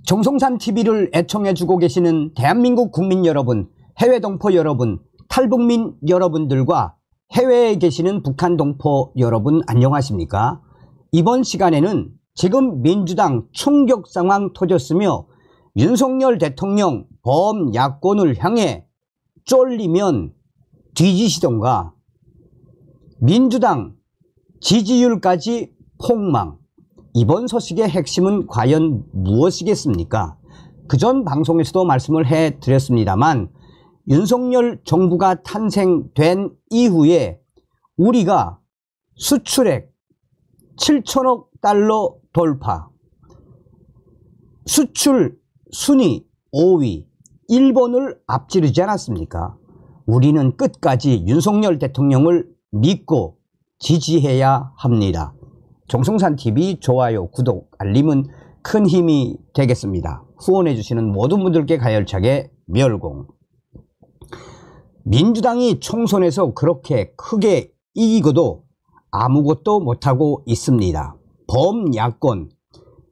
정성산 TV를 애청해주고 계시는 대한민국 국민 여러분, 해외 동포 여러분, 탈북민 여러분들과 해외에 계시는 북한 동포 여러분 안녕하십니까? 이번 시간에는 지금 민주당 충격 상황 터졌으며 윤석열 대통령 범야권을 향해 쫄리면 뒤지시던가, 민주당 지지율까지 폭망, 이번 소식의 핵심은 과연 무엇이겠습니까? 그전 방송에서도 말씀을 해드렸습니다만, 윤석열 정부가 탄생된 이후에 우리가 수출액 7천억 달러 돌파, 수출 순위 5위, 일본을 앞지르지 않았습니까? 우리는 끝까지 윤석열 대통령을 믿고 지지해야 합니다. 정성산TV 좋아요, 구독, 알림은 큰 힘이 되겠습니다. 후원해주시는 모든 분들께 가열차게 멸공. 민주당이 총선에서 그렇게 크게 이기고도 아무것도 못하고 있습니다. 범야권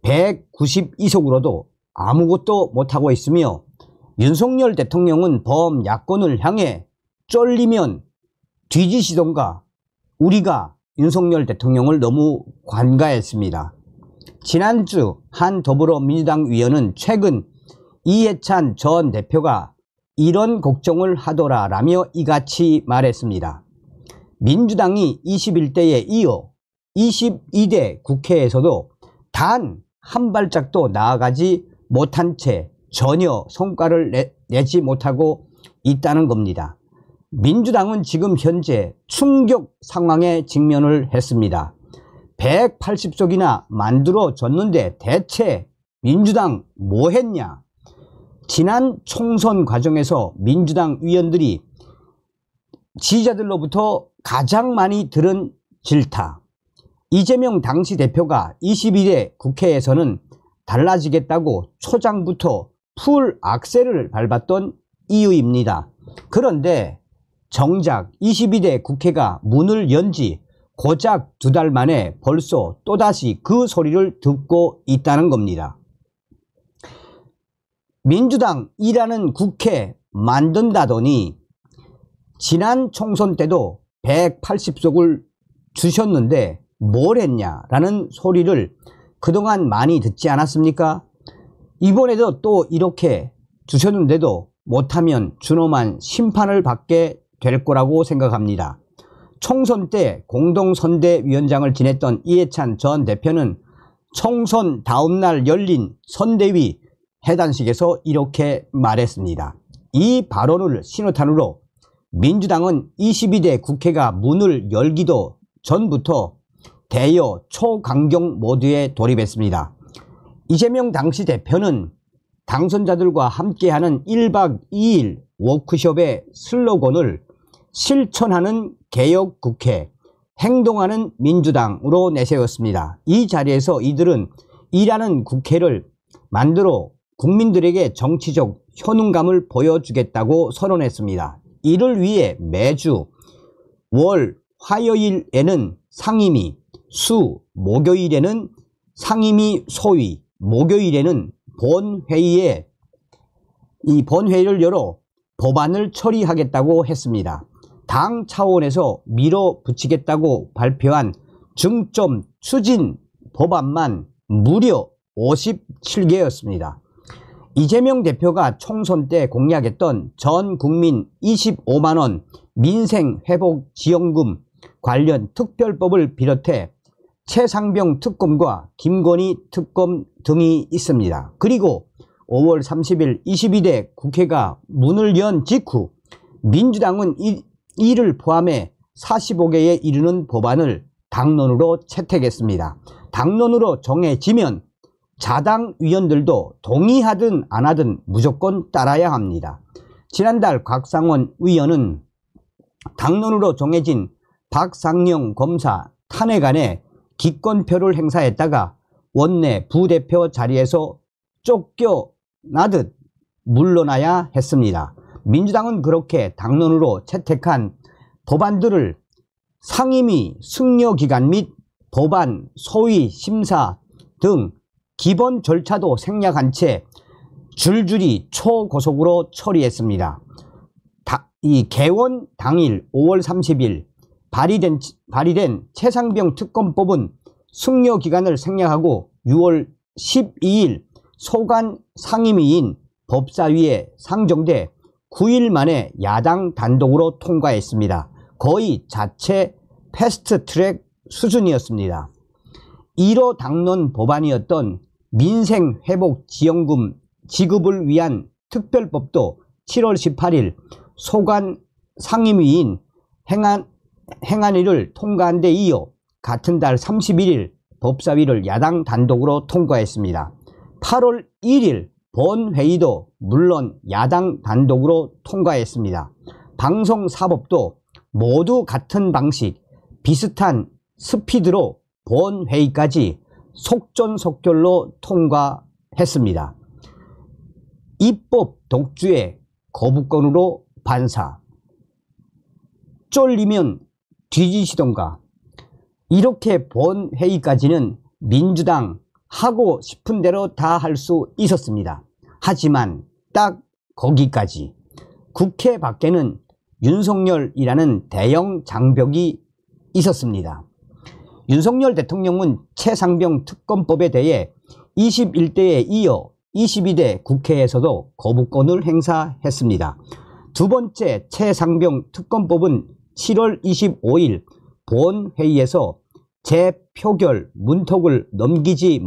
192석으로도 아무것도 못하고 있으며, 윤석열 대통령은 범야권을 향해 쫄리면 뒤지시던가, 우리가 윤석열 대통령을 너무 관가했습니다. 지난주 한 더불어민주당 위원은 최근 이해찬 전 대표가 이런 걱정을 하더라라며 이같이 말했습니다. 민주당이 21대에 이어 22대 국회에서도 단 한 발짝도 나아가지 못한 채 전혀 성과를 내지 못하고 있다는 겁니다. 민주당은 지금 현재 충격 상황에 직면을 했습니다. 180석이나 만들어졌는데 대체 민주당 뭐 했냐? 지난 총선 과정에서 민주당 위원들이 지지자들로부터 가장 많이 들은 질타, 이재명 당시 대표가 22대 국회에서는 달라지겠다고 초장부터 풀 악셀을 밟았던 이유입니다. 그런데 정작 22대 국회가 문을 연 지 고작 2달 만에 벌써 또다시 그 소리를 듣고 있다는 겁니다. 민주당이라는 국회 만든다더니 지난 총선 때도 180석을 주셨는데 뭘 했냐라는 소리를 그동안 많이 듣지 않았습니까? 이번에도 또 이렇게 주셨는데도 못하면 준엄한 심판을 받게 될 거라고 생각합니다. 총선 때 공동선대위원장을 지냈던 이해찬 전 대표는 총선 다음날 열린 선대위 해단식에서 이렇게 말했습니다. 이 발언을 신호탄으로 민주당은 22대 국회가 문을 열기도 전부터 대여 초강경 모드에 돌입했습니다. 이재명 당시 대표는 당선자들과 함께하는 1박 2일 워크숍의 슬로건을 실천하는 개혁국회, 행동하는 민주당으로 내세웠습니다. 이 자리에서 이들은 일하는 국회를 만들어 국민들에게 정치적 효능감을 보여주겠다고 선언했습니다. 이를 위해 매주 월 화요일에는 상임위, 수 목요일에는 상임위 소위, 목요일에는 본회의를 열어 법안을 처리하겠다고 했습니다. 당 차원에서 밀어붙이겠다고 발표한 중점 추진 법안만 무려 57개였습니다. 이재명 대표가 총선 때 공약했던 전 국민 25만원 민생회복지원금 관련 특별법을 비롯해 최상병 특검과 김건희 특검 등이 있습니다. 그리고 5월 30일 22대 국회가 문을 연 직후 민주당은 이를 포함해 45개에 이르는 법안을 당론으로 채택했습니다. 당론으로 정해지면 자당 위원들도 동의하든 안 하든 무조건 따라야 합니다. 지난달 곽상원 의원은 당론으로 정해진 박상영 검사 탄핵안에 기권표를 행사했다가 원내 부대표 자리에서 쫓겨나듯 물러나야 했습니다. 민주당은 그렇게 당론으로 채택한 법안들을 상임위 승려기간 및 법안 소위 심사 등 기본 절차도 생략한 채 줄줄이 초고속으로 처리했습니다. 이 개원 당일 5월 30일 발의된 최상병 특검법은 숙려 기간을 생략하고 6월 12일 소관 상임위인 법사위에 상정돼 9일 만에 야당 단독으로 통과했습니다. 거의 자체 패스트트랙 수준이었습니다. 1호 당론 법안이었던 민생회복지원금 지급을 위한 특별법도 7월 18일 소관 상임위인 행안위를 통과한 데 이어 같은 달 31일 법사위를 야당 단독으로 통과했습니다. 8월 1일 본회의도 물론 야당 단독으로 통과했습니다. 방송사법도 모두 같은 방식, 비슷한 스피드로 본회의까지 속전속결로 통과했습니다. 입법 독주의 거부권으로 반사, 쫄리면 뒤지시던가. 이렇게 본회의까지는 민주당 하고 싶은 대로 다 할 수 있었습니다. 하지만 딱 거기까지. 국회 밖에는 윤석열이라는 대형 장벽이 있었습니다. 윤석열 대통령은 최상병 특검법에 대해 21대에 이어 22대 국회에서도 거부권을 행사했습니다. 두 번째 최상병 특검법은 7월 25일 본회의에서 재표결 문턱을 넘기지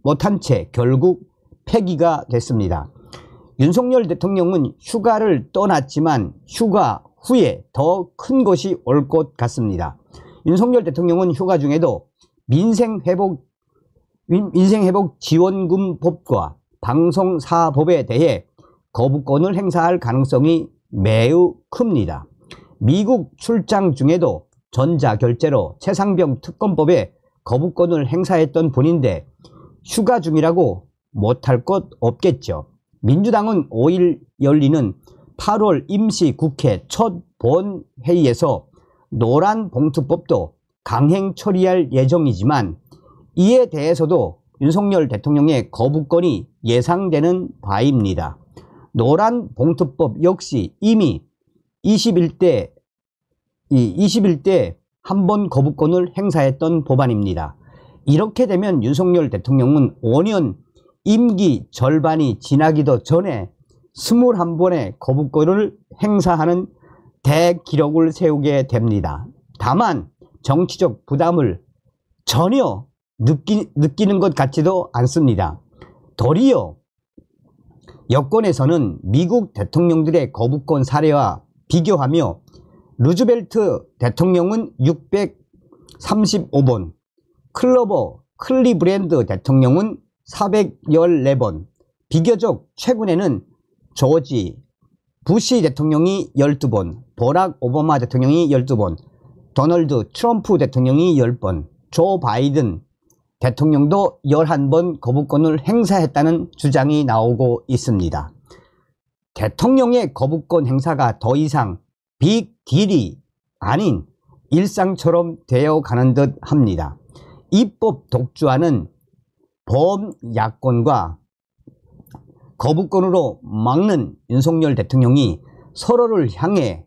못한 채 결국 폐기가 됐습니다. 윤석열 대통령은 휴가를 떠났지만 휴가 후에 더 큰 것이 올 것 같습니다. 윤석열 대통령은 휴가 중에도 민생회복지원금법과 방송사법에 대해 거부권을 행사할 가능성이 매우 큽니다. 미국 출장 중에도 전자결제로 최상병 특검법에 거부권을 행사했던 분인데 휴가 중이라고 못할 것 없겠죠. 민주당은 5일 열리는 8월 임시국회 첫 본회의에서 노란봉투법도 강행 처리할 예정이지만 이에 대해서도 윤석열 대통령의 거부권이 예상되는 바입니다. 노란봉투법 역시 이미 21대 한 번 거부권을 행사했던 법안입니다. 이렇게 되면 윤석열 대통령은 5년 임기 절반이 지나기도 전에 21번의 거부권을 행사하는 대기록을 세우게 됩니다. 다만 정치적 부담을 전혀 느끼는 것 같지도 않습니다. 도리어 여권에서는 미국 대통령들의 거부권 사례와 비교하며 루즈벨트 대통령은 635번, 클리브랜드 대통령은 414번, 비교적 최근에는 조지 부시 대통령이 12번, 버락 오바마 대통령이 12번, 도널드 트럼프 대통령이 10번, 조 바이든 대통령도 11번 거부권을 행사했다는 주장이 나오고 있습니다. 대통령의 거부권 행사가 더 이상 빅딜이 아닌 일상처럼 되어가는 듯 합니다. 입법 독주하는 범야권과 거부권으로 막는 윤석열 대통령이 서로를 향해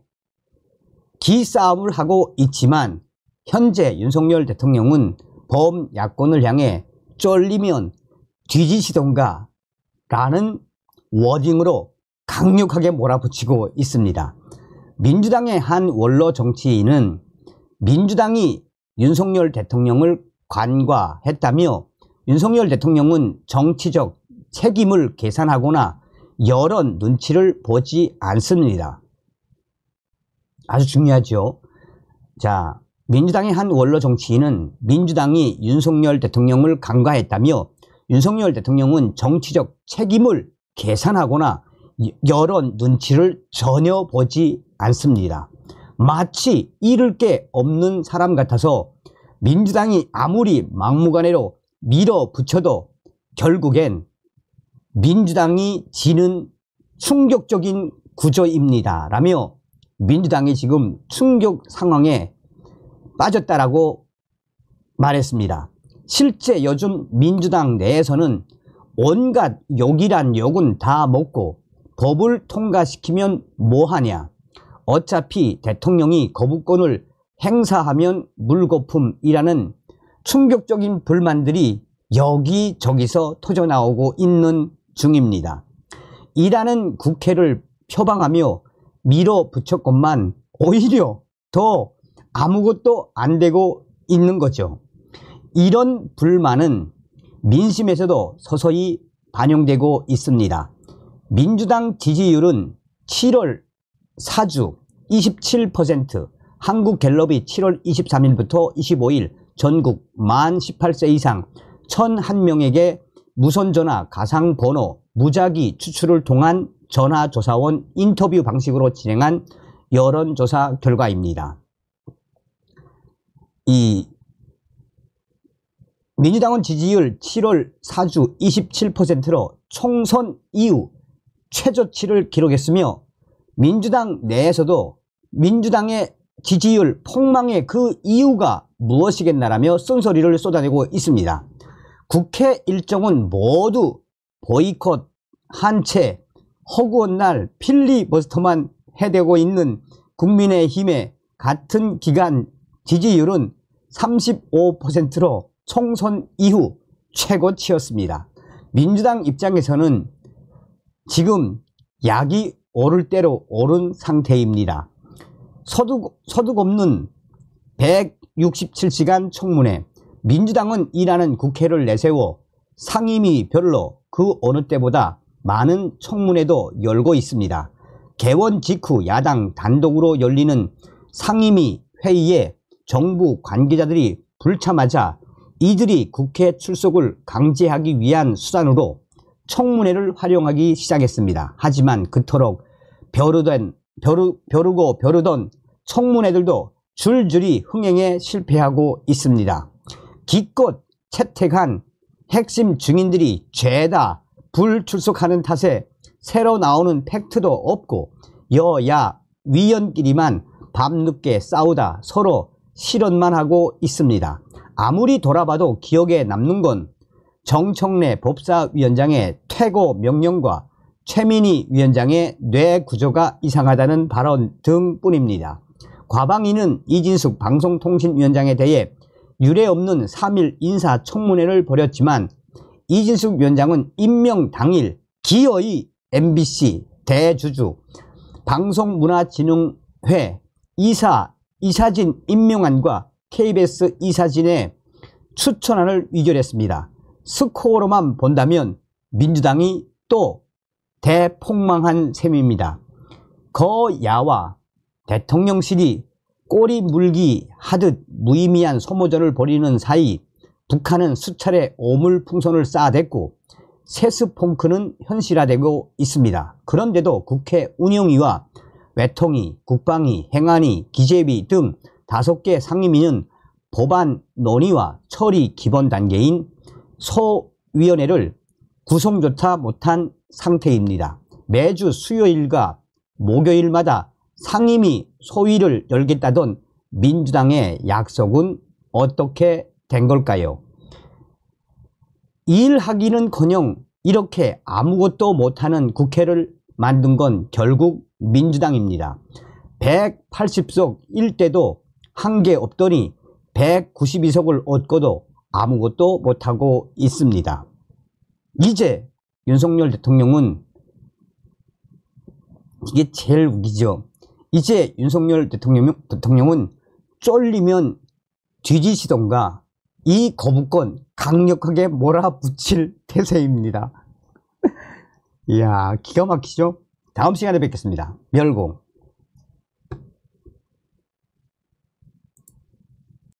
기싸움을 하고 있지만 현재 윤석열 대통령은 범야권을 향해 쫄리면 뒤지시던가 라는 워딩으로 강력하게 몰아붙이고 있습니다. 민주당의 한 원로 정치인은 민주당이 윤석열 대통령을 간과했다며 윤석열 대통령은 정치적 책임을 계산하거나 여론 눈치를 보지 않습니다. 아주 중요하죠. 자, 민주당의 한 원로 정치인은 민주당이 윤석열 대통령을 간과했다며 윤석열 대통령은 정치적 책임을 계산하거나 여론 눈치를 전혀 보지 않습니다. 마치 잃을 게 없는 사람 같아서 민주당이 아무리 막무가내로 밀어붙여도 결국엔 민주당이 지는 충격적인 구조입니다. 라며 민주당이 지금 충격 상황에 빠졌다라고 말했습니다. 실제 요즘 민주당 내에서는 온갖 욕이란 욕은 다 먹고 법을 통과시키면 뭐하냐. 어차피 대통령이 거부권을 행사하면 물거품이라는 충격적인 불만들이 여기저기서 터져나오고 있는 중입니다. 이라는 국회를 표방하며 밀어붙였건만 오히려 더 아무것도 안 되고 있는 거죠. 이런 불만은 민심에서도 서서히 반영되고 있습니다. 민주당 지지율은 7월 4주 27%, 한국갤럽이 7월 23일부터 25일 전국 만 18세 이상 1,001명에게 무선전화, 가상번호, 무작위 추출을 통한 전화조사원 인터뷰 방식으로 진행한 여론조사 결과입니다. 이 민주당은 지지율 7월 4주 27%로 총선 이후 최저치를 기록했으며 민주당 내에서도 민주당의 지지율 폭망의 그 이유가 무엇이겠나라며 쓴소리를 쏟아내고 있습니다. 국회 일정은 모두 보이콧, 한 채, 허구한 날 필리버스터만 해대고 있는 국민의힘의 같은 기간 지지율은 35%로 총선 이후 최고치였습니다. 민주당 입장에서는 지금 약이 오를 대로 오른 상태입니다. 소득 없는 167시간 청문회, 민주당은 이라는 국회를 내세워 상임위별로 그 어느 때보다 많은 청문회도 열고 있습니다. 개원 직후 야당 단독으로 열리는 상임위 회의에 정부 관계자들이 불참하자 이들이 국회 출석을 강제하기 위한 수단으로 청문회를 활용하기 시작했습니다. 하지만 그토록 벼르던 청문회들도 줄줄이 흥행에 실패하고 있습니다. 기껏 채택한 핵심 증인들이 죄다 불출석하는 탓에 새로 나오는 팩트도 없고 여야 위원끼리만 밤늦게 싸우다 서로 실언만 하고 있습니다. 아무리 돌아봐도 기억에 남는 건 정청래 법사위원장의 퇴거 명령과 최민희 위원장의 뇌 구조가 이상하다는 발언 등뿐입니다. 과방위는 이진숙 방송통신위원장에 대해 유례없는 3일 인사청문회를 벌였지만 이진숙 위원장은 임명 당일 기어이 MBC 대주주 방송문화진흥회 이사진 임명안과 KBS 이사진의 추천안을 위결했습니다. 스코어로만 본다면 민주당이 또 대폭망한 셈입니다. 거야와 대통령실이 꼬리 물기 하듯 무의미한 소모전을 벌이는 사이 북한은 수차례 오물풍선을 쌓아댔고 세스퐁크는 현실화되고 있습니다. 그런데도 국회 운영위와 외통위, 국방위, 행안위, 기재위 등 5개 상임위는 법안 논의와 처리 기본 단계인 소위원회를 구성조차 못한 상태입니다. 매주 수요일과 목요일마다 상임위 소위를 열겠다던 민주당의 약속은 어떻게 된 걸까요? 일하기는커녕 이렇게 아무것도 못하는 국회를 만든 건 결국 민주당입니다. 180석 1대도 한 게 없더니 192석을 얻고도 아무것도 못하고 있습니다. 이제 윤석열 대통령은, 이게 제일 웃기죠. 이제 윤석열 대통령은 쫄리면 뒤지시던가 이 거부권 강력하게 몰아붙일 태세입니다. 이야, 기가 막히죠? 다음 시간에 뵙겠습니다. 멸공.